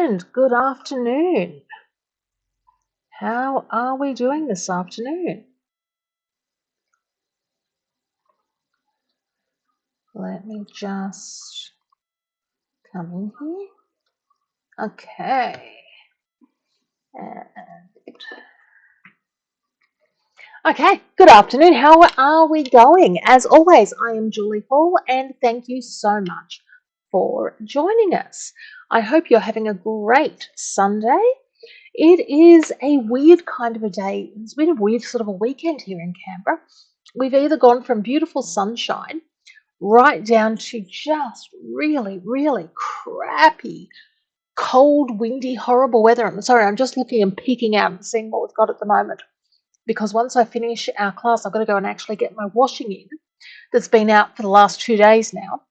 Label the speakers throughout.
Speaker 1: And good afternoon. How are we doing this afternoon? Let me just come in here. Okay. And okay, good afternoon. How are we going? As always, I am Julie Hall, and thank you so much for joining us. I hope you're having a great Sunday. It is a weird kind of a day. It's been a weird sort of a weekend here in Canberra. We've either gone from beautiful sunshine right down to just really, really crappy, cold, windy, horrible weather. I'm sorry, I'm just looking and peeking out and seeing what we've got at the moment. Because once I finish our class, I've got to go and actually get my washing in that's been out for the last 2 days now.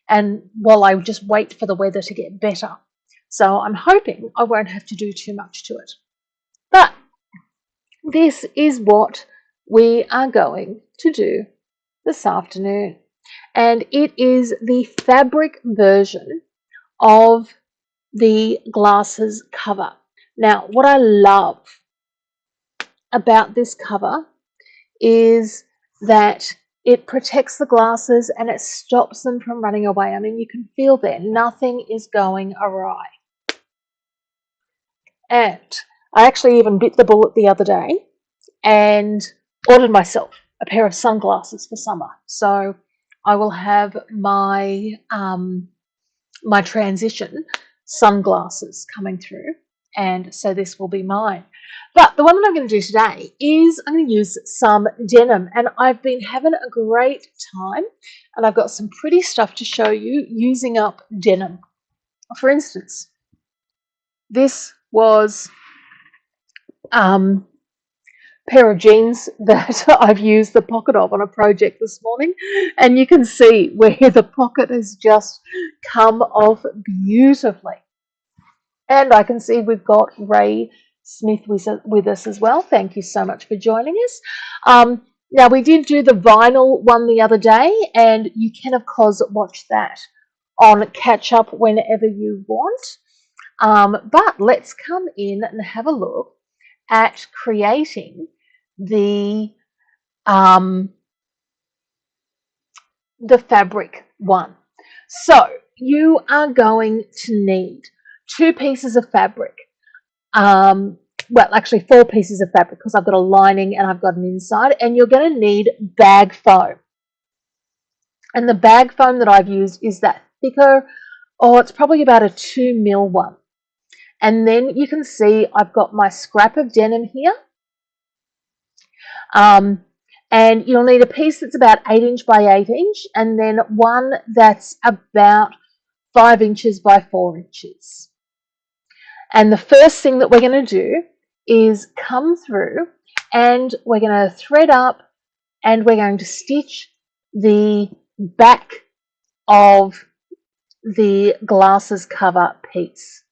Speaker 1: And while I just wait for the weather to get better. So I'm hoping I won't have to do too much to it. But this is what we are going to do this afternoon. And it is the fabric version of the glasses cover. Now, what I love about this cover is that it protects the glasses and it stops them from running away. I mean, you can feel there, nothing is going awry. And I actually even bit the bullet the other day and ordered myself a pair of sunglasses for summer. So I will have my my transition sunglasses coming through, and so this will be mine. But the one that I'm going to do today is I'm going to use some denim, and I've been having a great time, and I've got some pretty stuff to show you using up denim. For instance, this was pair of jeans that I've used the pocket of on a project this morning, and you can see where the pocket has just come off beautifully. And I can see we've got Ray Smith with us as well. Thank you so much for joining us. Now, we did do the vinyl one the other day, and you can, of course, watch that on catch up whenever you want. But let's come in and have a look at creating the fabric one. So you are going to need 2 pieces of fabric. Well, actually 4 pieces of fabric because I've got a lining and I've got an inside, and you're going to need bag foam. And the bag foam that I've used is that thicker, it's probably about a 2mm one. And then you can see I've got my scrap of denim here. And you'll need a piece that's about 8" by 8", and then one that's about 5" by 4". And the first thing that we're going to do is come through and we're going to thread up and we're going to stitch the back of the glasses cover piece.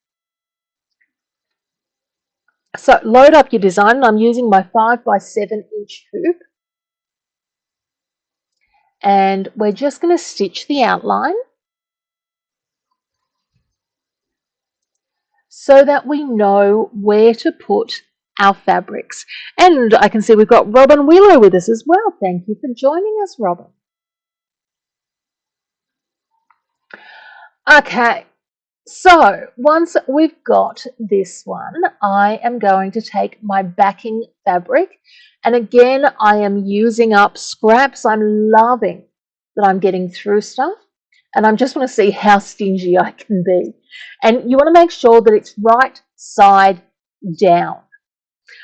Speaker 1: So load up your design, and I'm using my 5 by 7" hoop. And we're just going to stitch the outline so that we know where to put our fabrics. And I can see we've got Robin Wheeler with us as well. Thank you for joining us, Robin. Okay, so once we've got this one, I am going to take my backing fabric, and again I am using up scraps. I'm loving that I'm getting through stuff, and I just want to see how stingy I can be. And you want to make sure that it's right side down.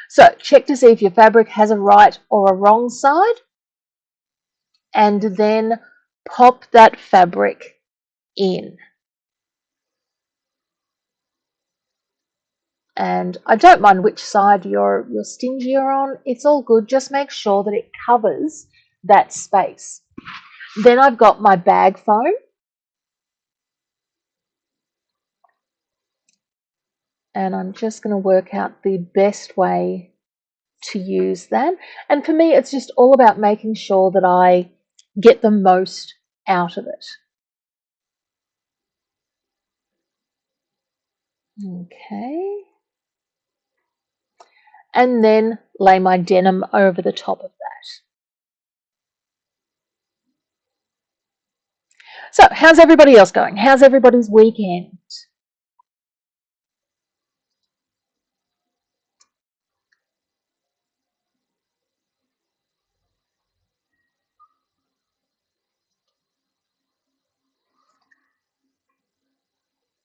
Speaker 1: So check to see if your fabric has a right or a wrong side, and then pop that fabric in. And I don't mind which side you're stingier on. It's all good. Just make sure that it covers that space. Then I've got my bag foam. And I'm just going to work out the best way to use that. And for me, it's just all about making sure that I get the most out of it. Okay. And then lay my denim over the top of that. So, how's everybody else going? How's everybody's weekend?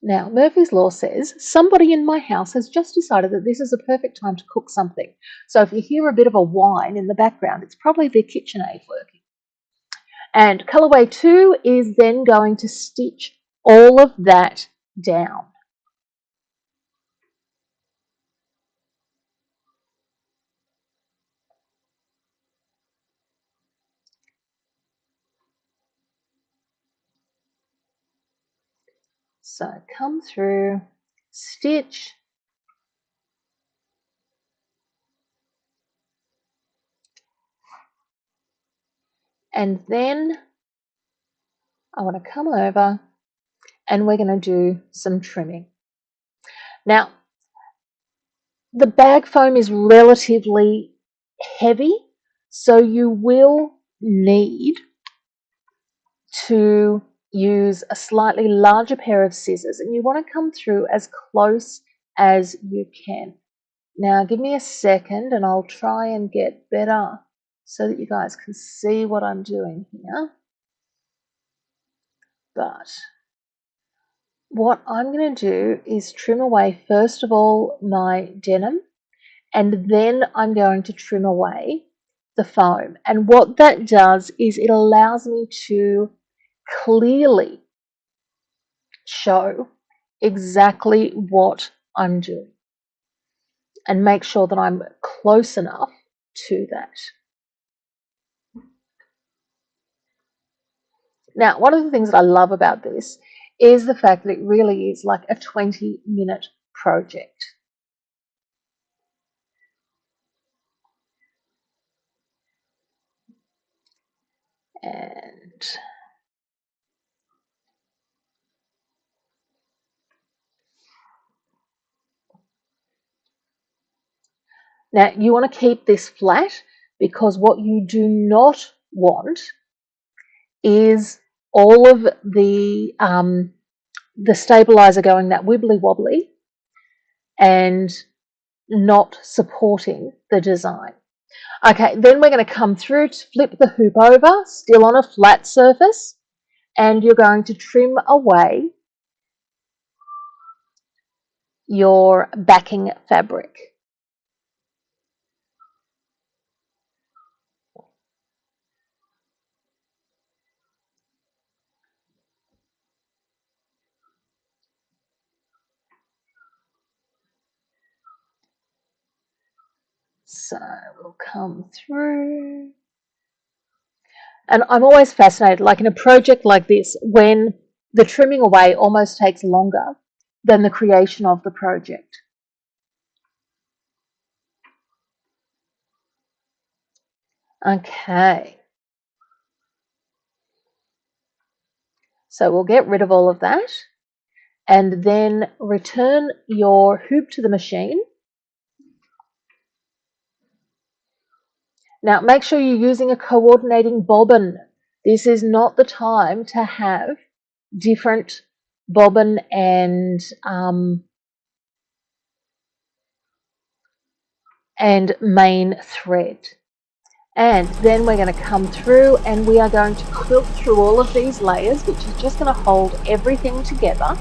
Speaker 1: Now, Murphy's Law says somebody in my house has just decided that this is a perfect time to cook something. So if you hear a bit of a whine in the background, it's probably the KitchenAid working. And colorway 2 is then going to stitch all of that down. So come through, stitch, and then I want to come over and we're going to do some trimming. Now, the bag foam is relatively heavy, so you will need to use a slightly larger pair of scissors, and you want to come through as close as you can. Now, give me a second and I'll try and get better so that you guys can see what I'm doing here. But what I'm going to do is trim away, first of all, my denim, and then I'm going to trim away the foam. And what that does is it allows me to clearly show exactly what I'm doing and make sure that I'm close enough to that. Now, one of the things that I love about this is the fact that it really is like a 20-minute project. And now you want to keep this flat, because what you do not want is all of the stabilizer going that wibbly wobbly and not supporting the design. Okay, then we're going to come through to flip the hoop over, still on a flat surface, and you're going to trim away your backing fabric. So we'll come through. And I'm always fascinated, like in a project like this, when the trimming away almost takes longer than the creation of the project. Okay. So we'll get rid of all of that and then return your hoop to the machine. Now, make sure you're using a coordinating bobbin. This is not the time to have different bobbin and main thread. And then we're going to come through and we are going to quilt through all of these layers, which is just going to hold everything together.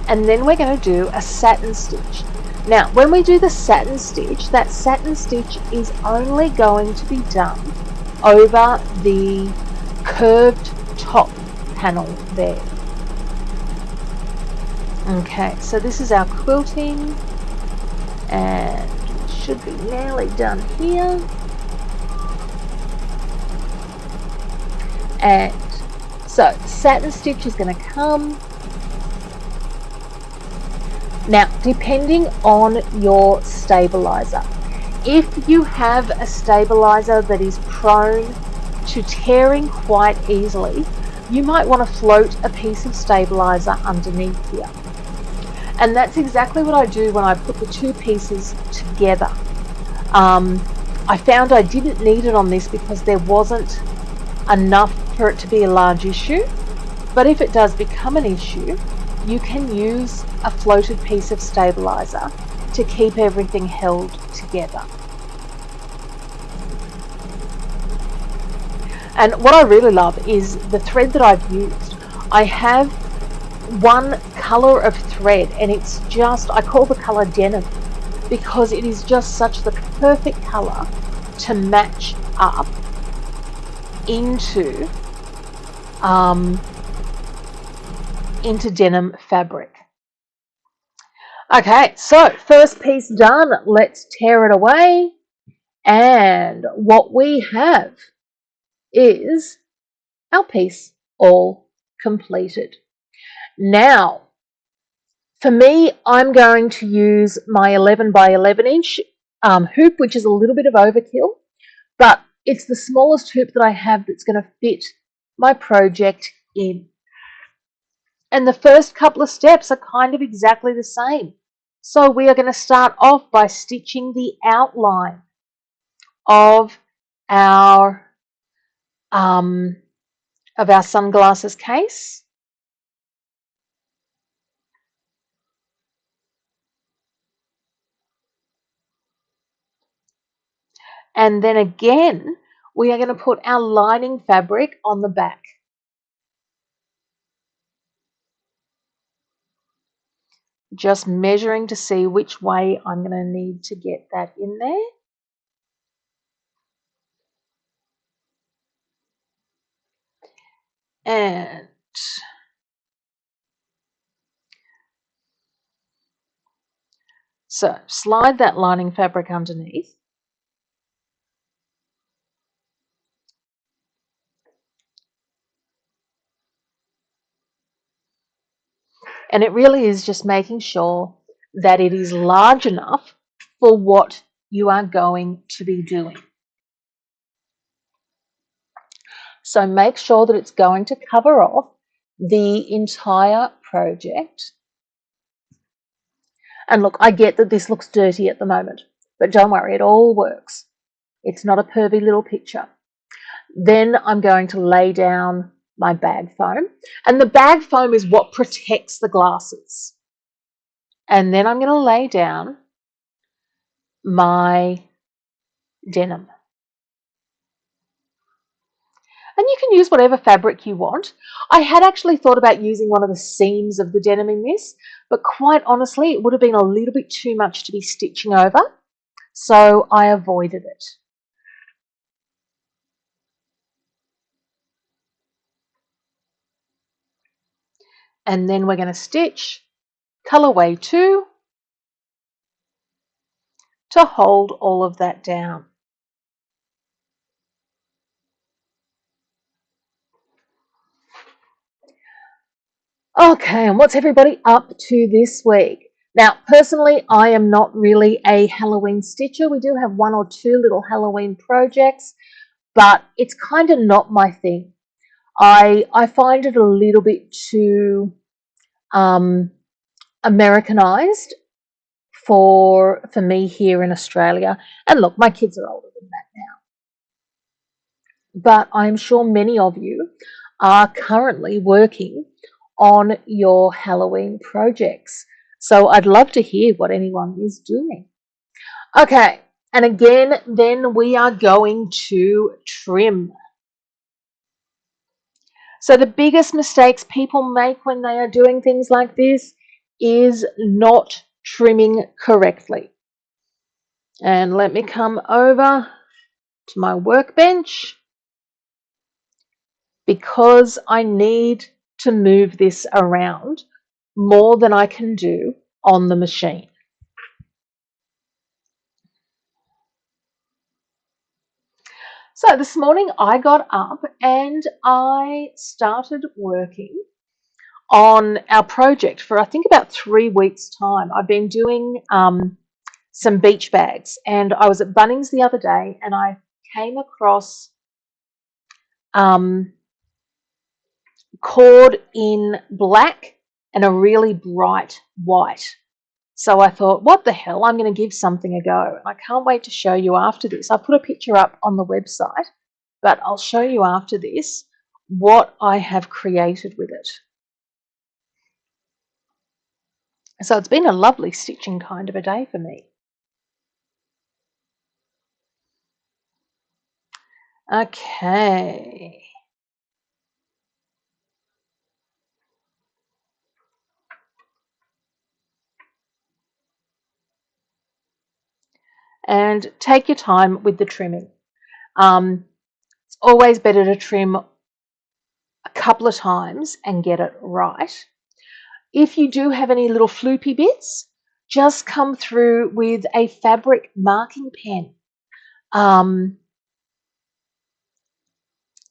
Speaker 1: And then we're going to do a satin stitch. Now, when we do the satin stitch, that satin stitch is only going to be done over the curved top panel there. Okay, so this is our quilting, and it should be nearly done here. And so satin stitch is going to come. Now, depending on your stabilizer, If you have a stabilizer that is prone to tearing quite easily, you might want to float a piece of stabilizer underneath here. And that's exactly what I do when I put the two pieces together. I found I didn't need it on this because there wasn't enough for it to be a large issue. But if it does become an issue, you can use a floated piece of stabilizer to keep everything held together. And what I really love is the thread that I've used. I have one color of thread, and it's just, I call the color denim because it is just such the perfect color to match up into denim fabric. Okay, so first piece done. Let's tear it away. And what we have is our piece all completed. Now, for me, I'm going to use my 11 by 11 inch hoop, which is a little bit of overkill, but it's the smallest hoop that I have that's going to fit my project in. And the first couple of steps are kind of exactly the same. So we are going to start off by stitching the outline of our sunglasses case. And then again, we are going to put our lining fabric on the back. Just measuring to see which way I'm going to need to get that in there. And so slide that lining fabric underneath. And it really is just making sure that it is large enough for what you are going to be doing. So make sure that it's going to cover off the entire project. And look, I get that this looks dirty at the moment, but don't worry, it all works. It's not a pervy little picture. Then I'm going to lay down my bag foam. And the bag foam is what protects the glasses. And then I'm going to lay down my denim. And you can use whatever fabric you want. I had actually thought about using one of the seams of the denim in this, but quite honestly, it would have been a little bit too much to be stitching over, so I avoided it. And then we're going to stitch colorway 2 to hold all of that down. Okay, and what's everybody up to this week? Now, personally, I am not really a Halloween stitcher. We do have one or two little Halloween projects, but it's kind of not my thing. I find it a little bit too Americanized for me here in Australia. And look, my kids are older than that now. But I'm sure many of you are currently working on your Halloween projects. So I'd love to hear what anyone is doing. Okay, and again, then we are going to trim. So the biggest mistakes people make when they are doing things like this is not trimming correctly. And let me come over to my workbench because I need to move this around more than I can do on the machine. So this morning I got up and I started working on our project for I think about 3 weeks' time. I've been doing some beach bags. And I was at Bunnings the other day and I came across cord in black and a really bright white. So I thought, what the hell, I'm going to give something a go. I can't wait to show you after this. I'll put a picture up on the website, but I'll show you after this what I have created with it. So it's been a lovely stitching kind of a day for me. Okay. And take your time with the trimming. It's always better to trim a couple of times and get it right. If you do have any little floopy bits, just come through with a fabric marking pen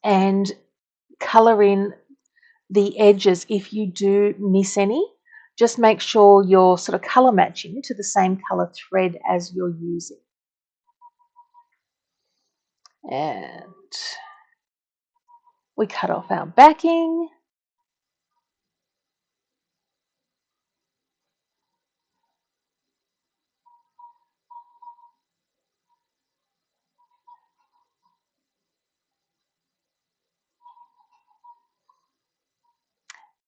Speaker 1: and colour in the edges if you do miss any. Just make sure you're sort of colour matching to the same colour thread as you're using. And we cut off our backing.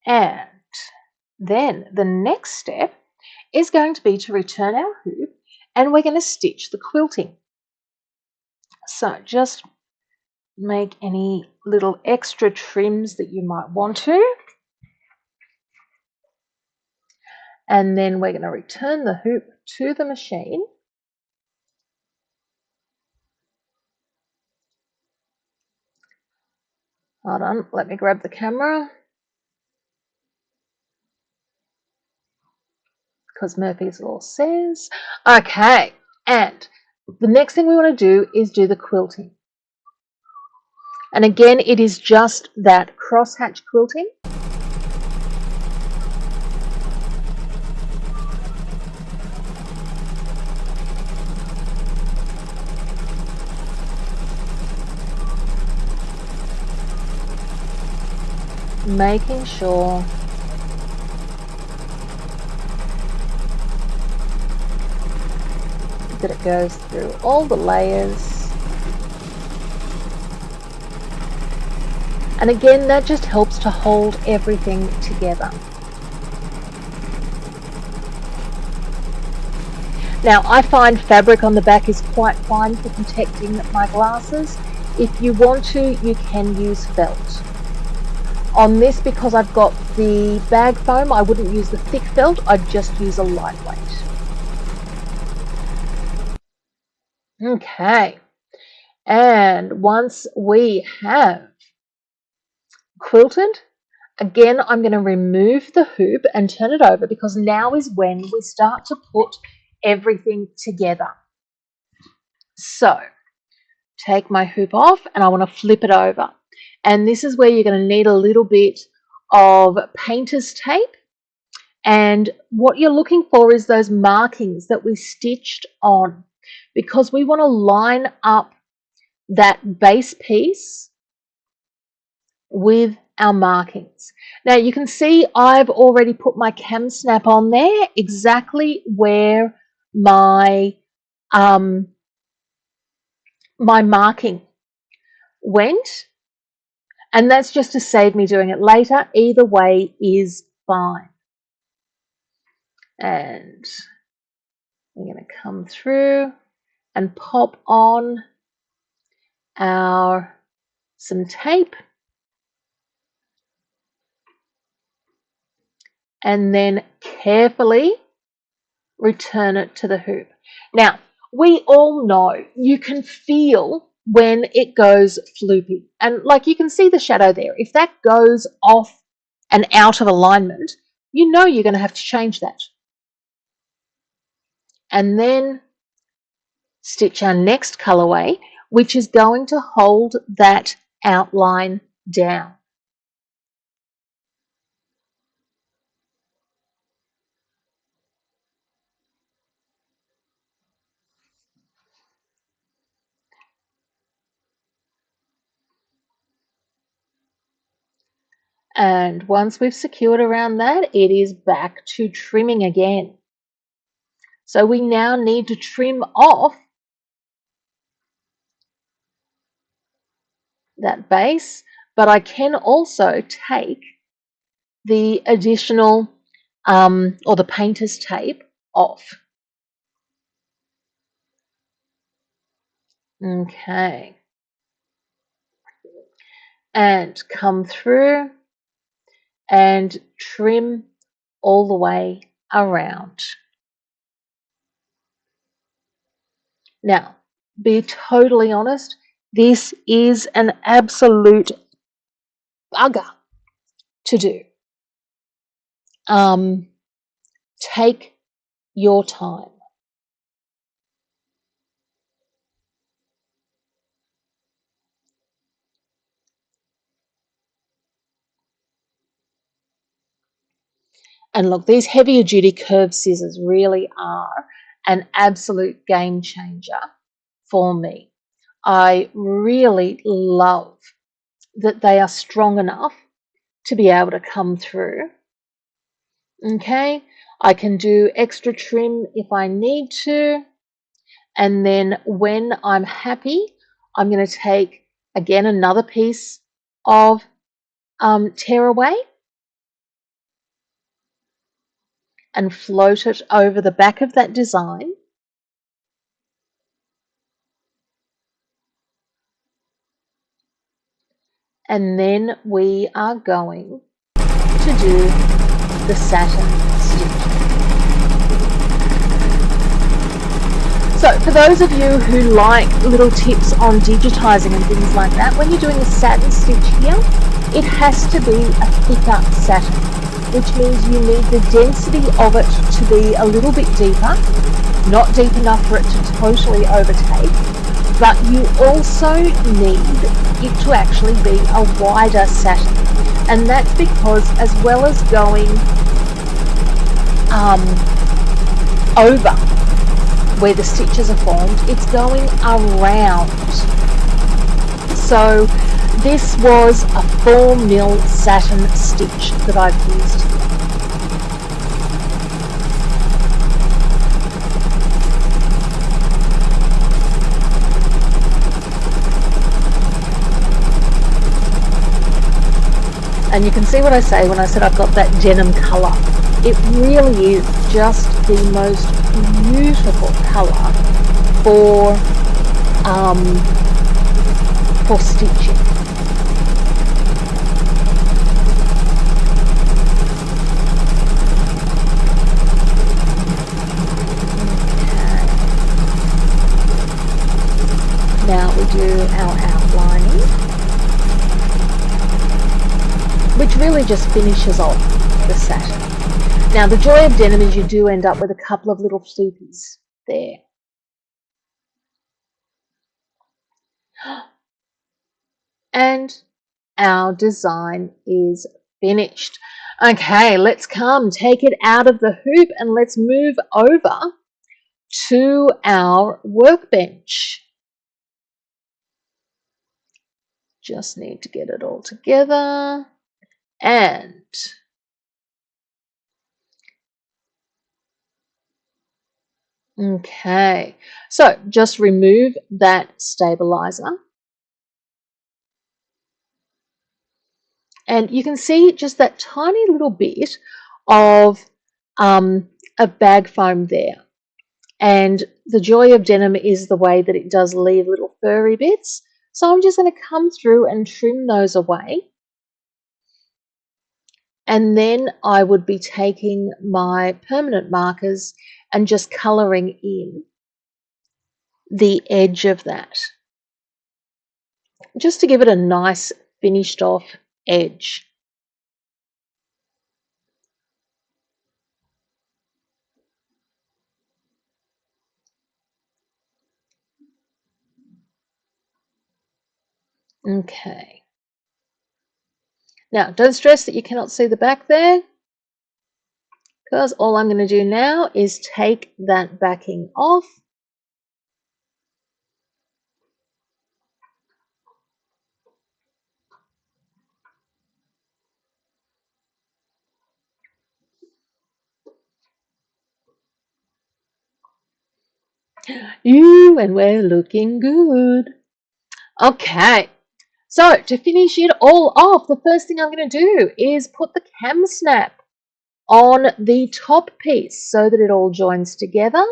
Speaker 1: And then the next step is going to be to return our hoop and we're going to stitch the quilting. So just make any little extra trims that you might want to. And then we're going to return the hoop to the machine. Hold on, let me grab the camera. Because Murphy's Law says. Okay, and the next thing we want to do is do the quilting. And again, it is just that crosshatch quilting. Making sure that it goes through all the layers. And again, that just helps to hold everything together. Now, I find fabric on the back is quite fine for protecting my glasses. If you want to, you can use felt. On this, because I've got the bag foam, I wouldn't use the thick felt, I'd just use a lightweight. Okay, and once we have quilted, again, I'm going to remove the hoop and turn it over because now is when we start to put everything together. So, take my hoop off and I want to flip it over. And this is where you're going to need a little bit of painter's tape. And what you're looking for is those markings that we stitched on, because we want to line up that base piece with our markings. Now you can see I've already put my cam snap on there, exactly where my my marking went, and that's just to save me doing it later. Either way is fine. And we're going to come through and pop on some tape, and then carefully return it to the hoop. Now, we all know you can feel when it goes floopy, and like you can see the shadow there. If that goes off and out of alignment, you know you're going to have to change that. And then stitch our next colorway, which is going to hold that outline down. And once we've secured around that, it is back to trimming again. So we now need to trim off that base, but I can also take the additional or the painter's tape off. Okay. And come through and trim all the way around. Now, be totally honest, this is an absolute bugger to do. Take your time. And look, these heavier duty curved scissors really are an absolute game changer for me. I really love that they are strong enough to be able to come through. Okay, I can do extra trim if I need to. And then when I'm happy, I'm going to take, again, another piece of tearaway and float it over the back of that design. And then we are going to do the satin stitch. So for those of you who like little tips on digitizing and things like that, when you're doing a satin stitch here, it has to be a thicker satin, which means you need the density of it to be a little bit deeper, not deep enough for it to totally overtake, but you also need it to actually be a wider satin. And that's because as well as going over where the stitches are formed, it's going around. So this was a 4mm satin stitch that I've used here. And you can see what I say when I said I've got that denim colour. It really is just the most beautiful colour for stitching. Okay. Now we do our outlining, which really just finishes off the satin. Now the joy of denim is you do end up with a couple of little floopies there. And our design is finished. Okay, let's take it out of the hoop and let's move over to our workbench. Just need to get it all together. And okay, so just remove that stabilizer. And you can see just that tiny little bit of bag foam there. And the joy of denim is the way that it does leave little furry bits. So I'm just going to come through and trim those away. And then I would be taking my permanent markers and just colouring in the edge of that, just to give it a nice finished off edge. Okay. Now, don't stress that you cannot see the back there, because all I'm going to do now is take that backing off. And we're looking good. Okay, so to finish it all off, the first thing I'm going to do is put the cam snap on the top piece so that it all joins together.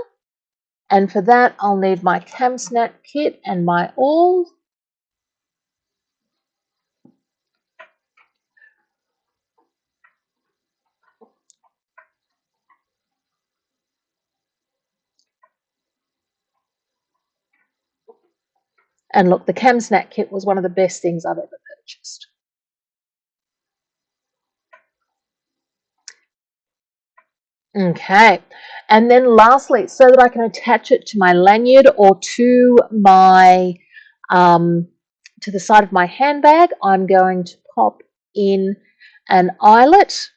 Speaker 1: And for that, I'll need my cam snap kit and my awl. And look, the cam snap kit was one of the best things I've ever purchased. Okay, and then lastly, so that I can attach it to my lanyard or to my to the side of my handbag, I'm going to pop in an eyelet.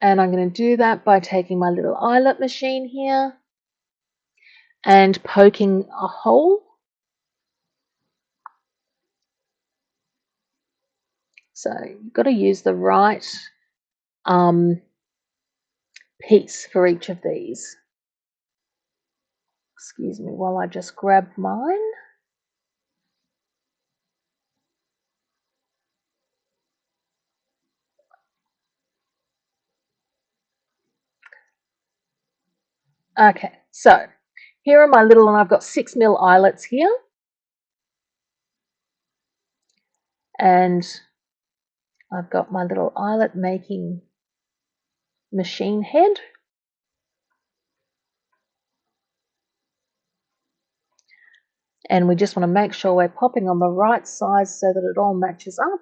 Speaker 1: And I'm going to do that by taking my little eyelet machine here and poking a hole. So you've got to use the right piece for each of these. Excuse me while I just grab mine. Okay, so here are my little, and I've got 6mm eyelets here. And I've got my little eyelet making machine head. And we just want to make sure we're popping on the right size so that it all matches up.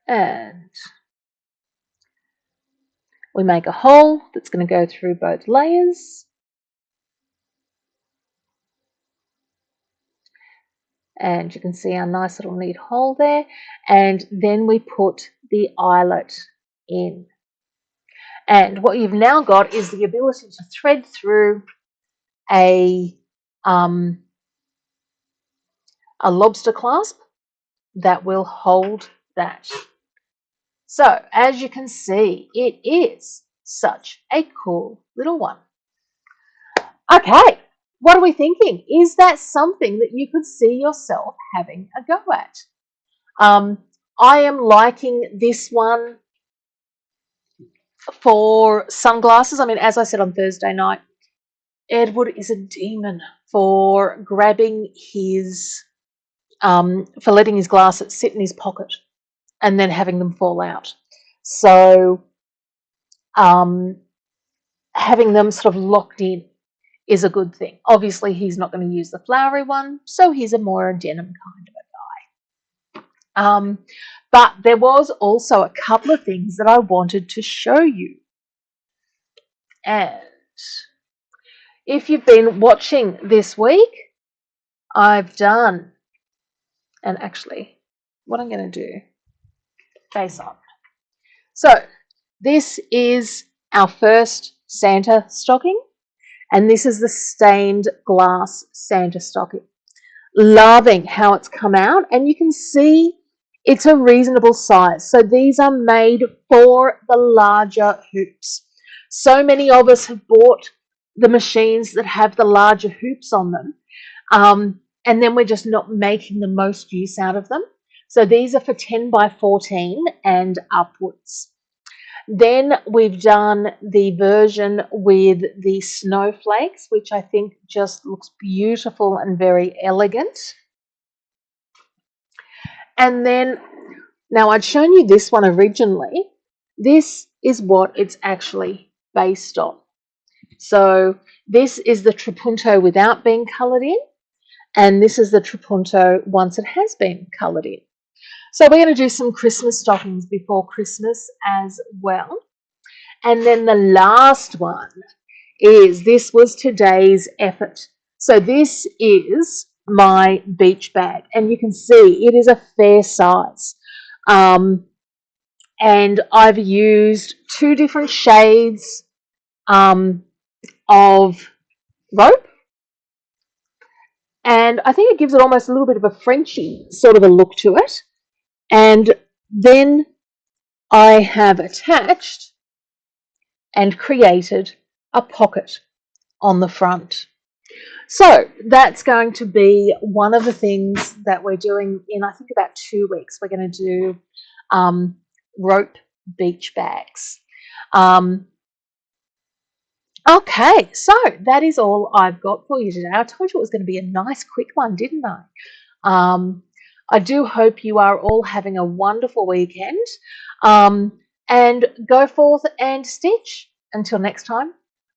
Speaker 1: And we make a hole that's going to go through both layers. And you can see our nice little neat hole there. And then we put the eyelet in. And what you've now got is the ability to thread through a lobster clasp that will hold that. So as you can see, it is such a cool little one. Okay, what are we thinking? Is that something that you could see yourself having a go at? I am liking this one for sunglasses. I mean, as I said on Thursday night, Edward is a demon for grabbing his, for letting his glasses sit in his pocket and then having them fall out. So having them sort of locked in is a good thing. Obviously, he's not going to use the flowery one, so he's a more denim kind of a guy. But there was also a couple of things that I wanted to show you. And if you've been watching this week, I've done, and actually, what I'm going to do, face up. So this is our first Santa stocking, and this is the stained glass Santa stocking. Loving how it's come out, and you can see it's a reasonable size. So these are made for the larger hoops. So many of us have bought the machines that have the larger hoops on them, and then we're just not making the most use out of them. So these are for 10 by 14 and upwards. Then we've done the version with the snowflakes, which I think just looks beautiful and very elegant. And then, now I'd shown you this one originally. This is what it's actually based on. So this is the trapunto without being coloured in, and this is the trapunto once it has been coloured in. So we're going to do some Christmas stockings before Christmas as well. And then the last one is, this was today's effort. So this is my beach bag, and you can see it is a fair size. And I've used 2 different shades of rope. And I think it gives it almost a little bit of a Frenchy sort of a look to it. And then I have attached and created a pocket on the front. So that's going to be one of the things that we're doing in, I think, about 2 weeks. We're going to do rope beach bags. Okay, so that is all I've got for you today. I told you it was going to be a nice quick one, didn't I? I do hope you are all having a wonderful weekend, and go forth and stitch. Until next time,